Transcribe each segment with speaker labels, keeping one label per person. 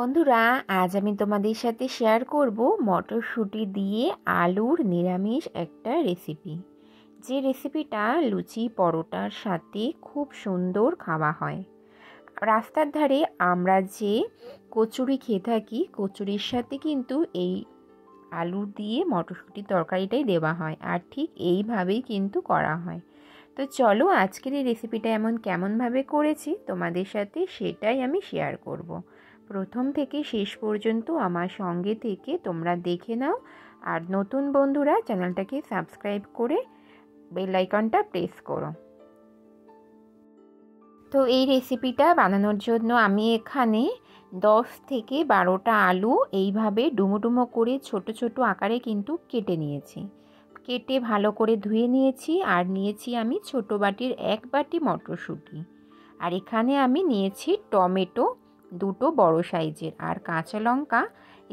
Speaker 1: বন্ধুরা, আজ আমি তোমাদের সাথে শেয়ার করব মটরশুঁটি দিয়ে আলুর নিরামিষ একটা রেসিপি। যে রেসিপিটা লুচি পরোটার সাথে খুব সুন্দর খাওয়া হয়। রাস্তার ধারে আমরা যে কচুরি খেয়ে থাকি, কচুরির সাথে কিন্তু এই আলু দিয়ে মটরশুঁটির তরকারিটাই দেওয়া হয়, আর ঠিক এইভাবেই কিন্তু করা হয়। তো চলো আজকের এই রেসিপিটা কেমনভাবে করেছি তোমাদের সাথে সেটাই আমি শেয়ার করব। প্রথম থেকে শেষ পর্যন্ত আমার সঙ্গে থেকে তোমরা দেখে নাও, আর নতুন বন্ধুরা চ্যানেলটাকে সাবস্ক্রাইব করে বেল আইকনটা প্রেস করো। তো এই রেসিপিটা বানানোর জন্য আমি এখানে 10 থেকে 12টা আলু এইভাবে ডুমো ডুমো করে ছোট ছোট আকারে কিন্তু কেটে নিয়েছি। কেটে ভালো করে ধুয়ে নিয়েছি, আর নিয়েছি আমি ছোট বাটির 1 বাটি মটরশুঁটি। আর এখানে আমি নিয়েছি টমেটো 2টো বড় সাইজের, আর কাঁচা লঙ্কা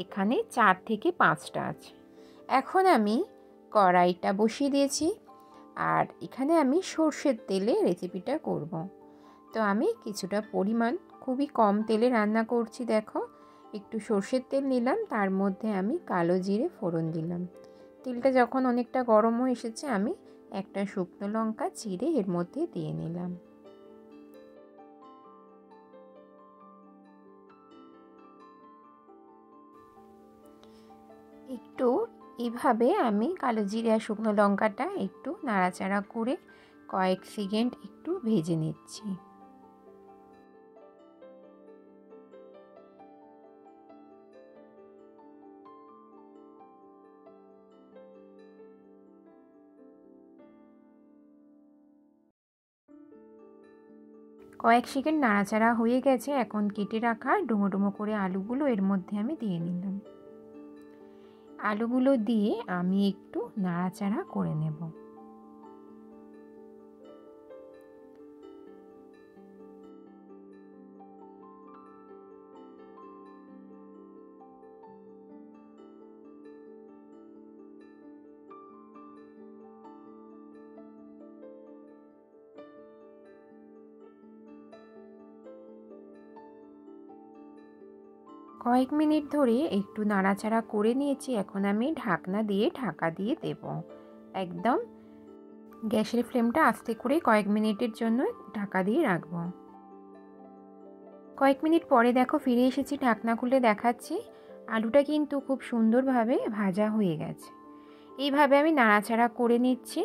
Speaker 1: এখানে 4 থেকে 5টা আছে। এখন আমি কড়াইটা বসিয়ে দিয়েছি, আর এখানে আমি সর্ষের তেলে রেসিপিটা করব। তো আমি কিছুটা পরিমাণ খুবই কম তেলে রান্না করছি। দেখো, একটু সর্ষের তেল নিলাম, তার মধ্যে আমি কালো জিরে ফোড়ন দিলাম। তেলটা যখন অনেকটা গরম হয়ে এসেছে, আমি একটা শুকনো লঙ্কা চিড়ে এর মধ্যে দিয়ে নিলাম। একটু এভাবে আমি কালো জিরে আর শুকনো লঙ্কাটা একটু নাড়াচাড়া করে কয়েক সেকেন্ড একটু ভেজে নিচ্ছি। কয়েক সেকেন্ড নাড়াচাড়া হয়ে গেছে। এখন কেটে রাখা ডুমো ডুমো করে আলুগুলো এর মধ্যে আমি দিয়ে নিলাম। আলুগুলো দিয়ে আমি একটু নাড়াচাড়া করে নেব। কয়েক মিনিট ধরে একটু নাড়াচাড়া করে নিয়েছি। এখন আমি ঢাকনা দিয়ে ঢাকা দিয়ে দেব। একদম গ্যাসের ফ্লেমটা আস্তে করে কয়েক মিনিটের জন্য ঢাকা দিয়ে রাখবো। কয়েক মিনিট পরে দেখো ফিরে এসেছি, ঢাকনা খুলে দেখাচ্ছি। আলুটা কিন্তু খুব সুন্দরভাবে ভাজা হয়ে গেছে। এইভাবে আমি নাড়াচাড়া করে নিচ্ছি।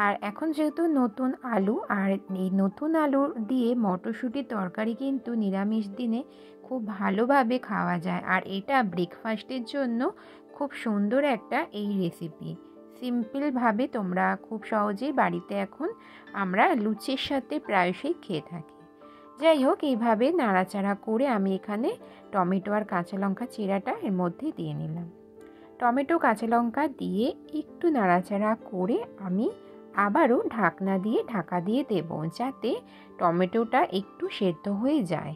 Speaker 1: আর এখন যেহেতু নতুন আলু, আর এই নতুন আলু দিয়ে মটরশুঁটির তরকারি কিন্তু নিরামিষ দিনে খুব ভালোভাবে খাওয়া যায়, আর এটা ব্রেকফাস্টের জন্য খুব সুন্দর একটা এই রেসিপি। সিম্পলভাবে তোমরা খুব সহজেই বাড়িতে এখন আমরা লুচির সাথে প্রায়শই খেয়ে থাকি। যাই হোক, এইভাবে নাড়াচাড়া করে আমি এখানে টমেটো আর কাঁচা লঙ্কা চিরাটা এর মধ্যে দিয়ে নিলাম। টমেটো কাঁচা লঙ্কা দিয়ে একটু নাড়াচাড়া করে আমি আবারও ঢাকনা দিয়ে ঢাকা দিয়ে দেব, যাতে টমেটোটা একটু সেদ্ধ হয়ে যায়।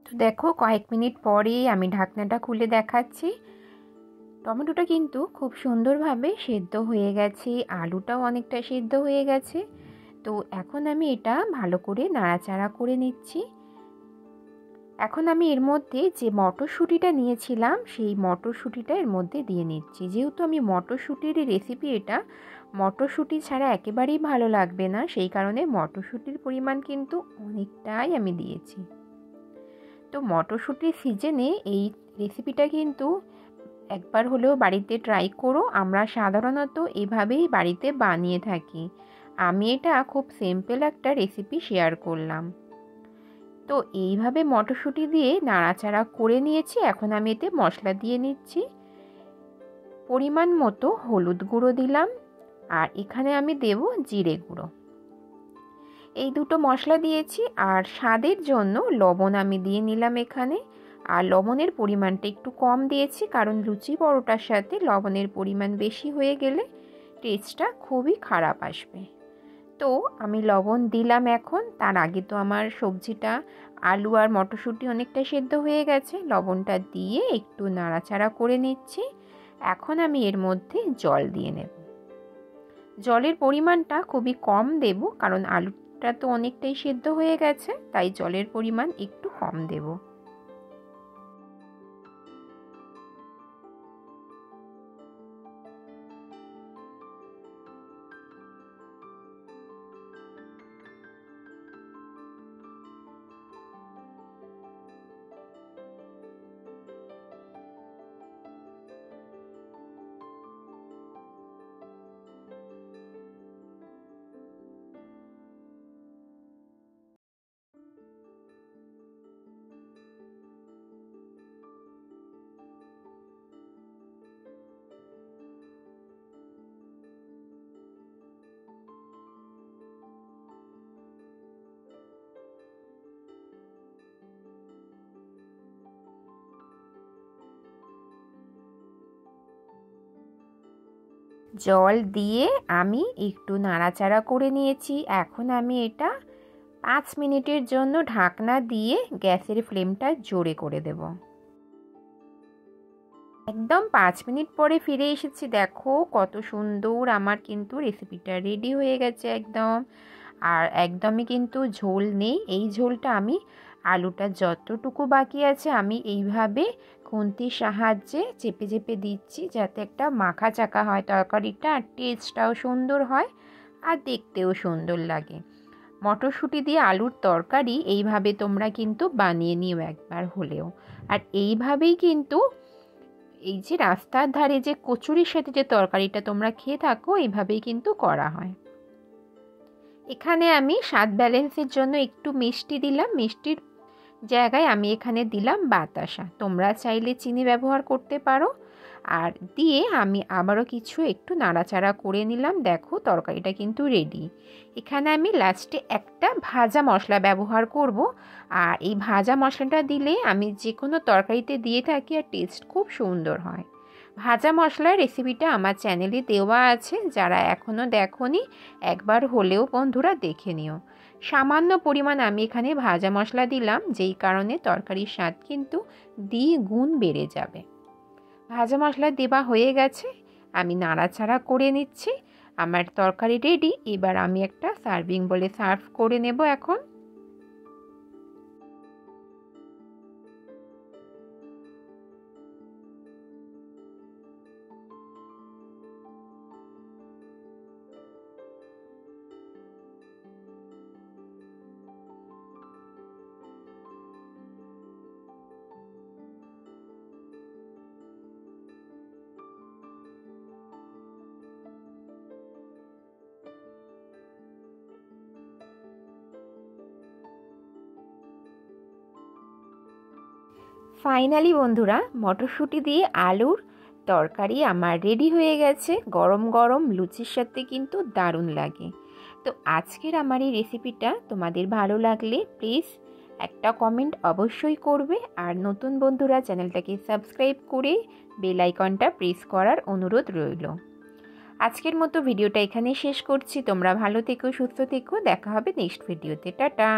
Speaker 1: তো দেখো, কয়েক মিনিট পরেই আমি ঢাকনাটা খুলে দেখাচ্ছি। টমেটোটা কিন্তু খুব সুন্দরভাবে সেদ্ধ হয়ে গেছে, আলুটাও অনেকটা সেদ্ধ হয়ে গেছে। তো এখন আমি এটা ভালো করে নাড়াচাড়া করে নিচ্ছি। এখন আমি এর মধ্যে যে মটরশুঁটিটা নিয়েছিলাম সেই মটরশুঁটিটা এর মধ্যে দিয়ে নিচ্ছি। যেহেতু আমি মটরশুঁটির রেসিপি, এটা মটরশুঁটি ছাড়া একেবারেই ভালো লাগবে না, সেই কারণে মটরশুঁটির পরিমাণ কিন্তু অনেকটাই আমি দিয়েছি। তো মটরশুঁটির সিজনে এই রেসিপিটা কিন্তু একবার হলেও বাড়িতে ট্রাই করো। আমরা সাধারণত এভাবেই বাড়িতে বানিয়ে থাকি। আমি এটা খুব সিম্পল একটা রেসিপি শেয়ার করলাম। তো এইভাবে মটরশুঁটি দিয়ে নাড়াচাড়া করে নিয়েছি। এখন আমি এতে মশলা দিয়ে নিচ্ছি। পরিমাণ মতো হলুদ গুঁড়ো দিলাম, আর এখানে আমি দেব জিরে গুঁড়ো। এই দুটো মশলা দিয়েছি, আর স্বাদের জন্য লবণ আমি দিয়ে নিলাম এখানে। আর লবণের পরিমাণটা একটু কম দিয়েছি, কারণ লুচি পরোটার সাথে লবণের পরিমাণ বেশি হয়ে গেলে টেস্টটা খুবই খারাপ আসবে। তো আমি লবণ দিলাম এখন। তার আগে তো আমার সবজিটা আলু আর মটরশুঁটি অনেকটা সেদ্ধ হয়ে গেছে। লবণটা দিয়ে একটু নাড়াচাড়া করে নিচ্ছি। এখন আমি এর মধ্যে জল দিয়ে নেব। জলের পরিমাণটা খুবই কম দেব, কারণ আলুটা তো অনেকটাই সেদ্ধ হয়ে গেছে, তাই জলের পরিমাণ একটু কম দেব। জল দিয়ে আমি একটু নাড়াচাড়া করে নিয়েছি। এখন আমি এটা 5 মিনিটের জন্য ঢাকনা দিয়ে গ্যাসের ফ্লেমটা জোরে করে দেব। একদম 5 মিনিট পরে ফিরে এসেছি। দেখো কত সুন্দর আমার কিন্তু রেসিপিটা রেডি হয়ে গেছে একদম। আর একদমই কিন্তু ঝোল নেই। এই ঝোলটা আমি আলুটা যতটুকু বাকি আছে আমি এইভাবে খুন্তির সাহায্যে চেপে চেপে দিচ্ছি, যাতে একটা মাখা চাকা হয় তরকারিটা, আর টেস্টটাও সুন্দর হয় আর দেখতেও সুন্দর লাগে। মটরশুঁটি দিয়ে আলুর তরকারি এইভাবে তোমরা কিন্তু বানিয়ে নিও একবার হলেও। আর এইভাবেই কিন্তু এই যে রাস্তার ধারে যে কচুরির সাথে যে তরকারিটা তোমরা খেয়ে থাকো, এইভাবেই কিন্তু করা হয়। এখানে আমি স্বাদ ব্যালেন্সের জন্য একটু মিষ্টি দিলাম। মিষ্টির জায়গায় আমি এখানে দিলাম বাতাসা। তোমরা চাইলে চিনি ব্যবহার করতে পারো। আর দিয়ে আমি আবারও একটু নাড়াচাড়া করে নিলাম। দেখো তরকারিটা কিন্তু রেডি। এখানে আমি লাস্টে একটা ভাজা মশলা ব্যবহার করব। আর এই ভাজা মশলাটা দিলে আমি যে কোনো তরকারিতে দিয়ে থাকি আর টেস্ট খুব সুন্দর হয়। ভাজা মশলার রেসিপিটা আমার চ্যানেলে দেওয়া আছে, যারা এখনও দেখোনি একবার হলেও বন্ধুরা দেখে নিও। সামান্য পরিমাণ আমি এখানে ভাজা মশলা দিলাম, যেই কারণে তরকারির স্বাদ কিন্তু দ্বিগুণ বেড়ে যাবে। ভাজা মশলা দেওয়া হয়ে গেছে, আমি নাড়াচাড়া করে নিচ্ছি। আমার তরকারি রেডি। এবার আমি একটা সার্ভিং বলে সার্ভ করে নেব এখন। ফাইনালি বন্ধুরা, মটরশুঁটি দিয়ে আলুর তরকারি আমার রেডি হয়ে গেছে। গরম গরম লুচির সাথে কিন্তু দারুণ লাগে। তো আজকের আমার এই রেসিপিটা তোমাদের ভালো লাগলে প্লিজ একটা কমেন্ট অবশ্যই করবে। আর নতুন বন্ধুরা চ্যানেলটাকে সাবস্ক্রাইব করে বেল আইকনটা প্রেস করার অনুরোধ রইল। আজকের মতো ভিডিওটা এখানেই শেষ করছি। তোমরা ভালো থেকো, সুস্থ থেকো। দেখা হবে নেক্সট ভিডিওতে। টাটা।